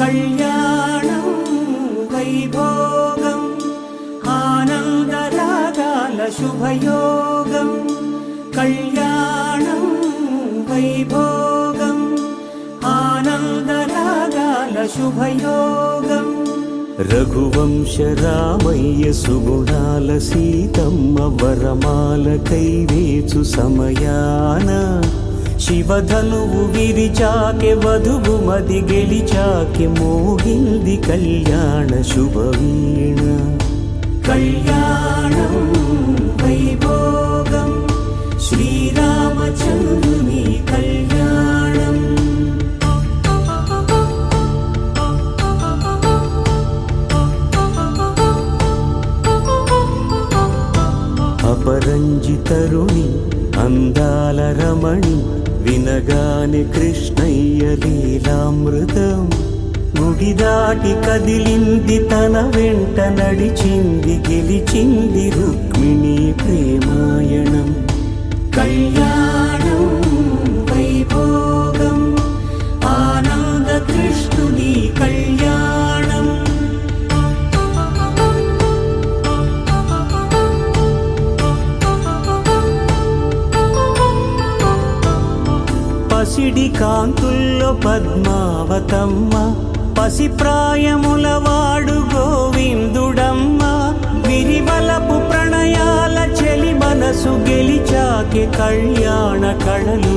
కళ్యాణం వైభోగం ఆనందరాగాల శుభయోగం కళ్యాణం వైభోగం ఆనందరాగాల శుభయోగం రఘువంశ రామయ్య సుగుణాల సీతమ్మ వరమాల కైవేచు సమయాన శివధనువు విరిచాకె వధువు మది గెలిచాకె మోగింది కళ్యాణ శుభవీణ కళ్యాణం వైభోగం శ్రీరామచంద్రుని కళ్యాణం అపరంజి తరుణి అందాల రమణి వినగానే కృష్ణయ్య లీలామృతం గుడి దాటి కదిలింది తన వెంట నడిచింది గెలిచింది రుక్మిణి ప్రేమాయణం కళ్యాణం వైభోగం ఆనంద కృష్ణుని కళ్యాణం పసిడి కాంతుల్లో పద్మావతమ్మ పసిప్రాయముల వాడు గోవిందుడమ్మ విరివలపు ప్రణయాల చెలి మనసు గెలిచాకె కళ్యాణ కళలులికినాడమ్మ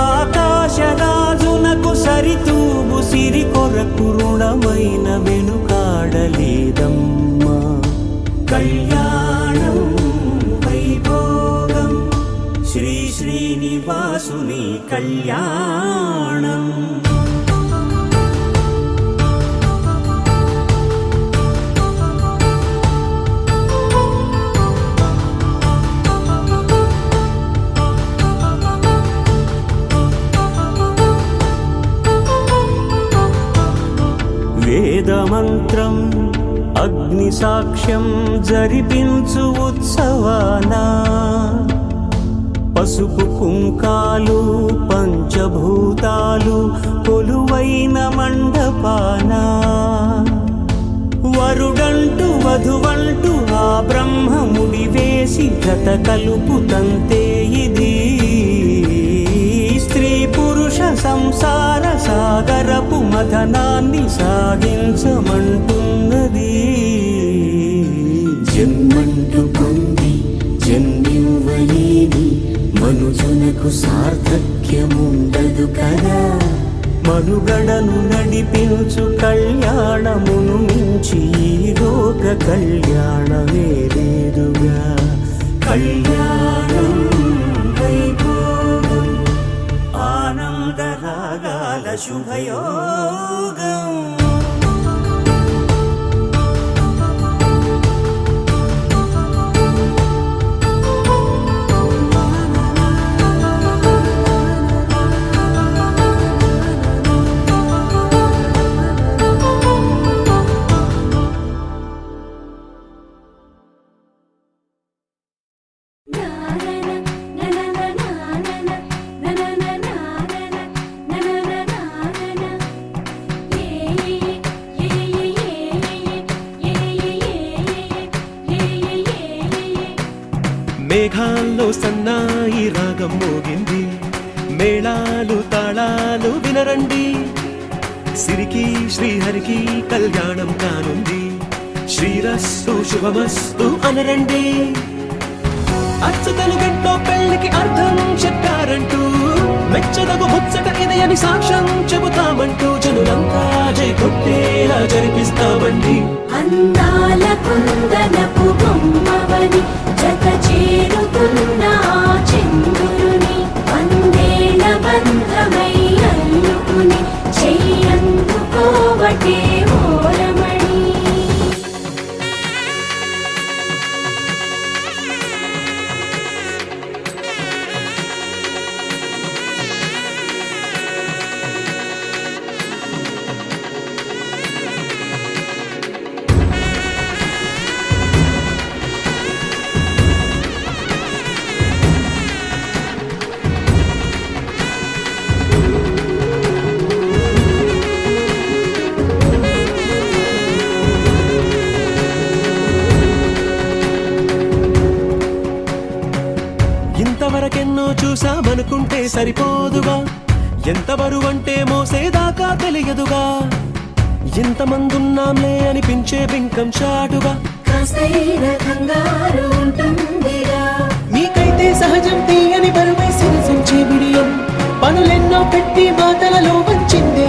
ఆకాశరాజునకు సరితూగు సిరి కొరకు రుణమైన వెనుకాడలేదమ్మ కళ్యాణం వైభోగం శ్రీ శ్రీనివాసుని కళ్యాణం వేదమంత్రం అగ్ని సాక్ష్యం జరిపించు ఉత్సవానా పసుపు కుంకాలు పంచభూతాలు కొలువైన మండపాన వరుడంటూ వధువంటూ ఆ బ్రహ్మముడి వేసి జత కలుపుతంతే ఇది స్త్రీ పురుష సంసార సాగరపు మథనాన్ని సాగించమంటున్నది జన్మంటూ పొంది జన్మివ్వలేని మనుజునకు సార్థక్యముండదు కదా మనుగడను నడిపించు కళ్యాణమును మించి ఈ లోక కళ్యాణమే లేదుగా కళ్యాణం వైభోగం ఆనందరాగాల శుభయోగం మేఘాల్లో సన్నాయి రాగం మోగింది మేళాలు తాళాలు వినరండి సిరికి శ్రీహరికి కళ్యాణం కానుంది శ్రీరస్తు శుభమస్తు అనరండి అచ్చతలు గంటో పెళ్లికి అర్థం చెప్పారంటూ మెచ్చదగు ముచ్చట ఇది అని సాక్ష్యం చెబుతామంటూ జనులంతా జై కొట్టేలా జరిపిస్తామండి అందాల కుందనపు బొమ్మవని జత చేరుతున్న చంద్రుని వందేల బంధమై అల్లుకుని చెయ్యందుకోవటే ఓరమణి అనుకుంటే సరిపోదుగా, ఎంత బరువంటే మోసేదాకా తెలియదుగా, ఎంతమందున్నాంలే అనిపించే బింకం చాటుగా. కాస్తైన కంగారు ఉంటుందిగా, మీకైతే సహజం తీయని బరువే సిరసించే బిడియం, పనులెన్నో పెట్టి మాటలలో వంచిందే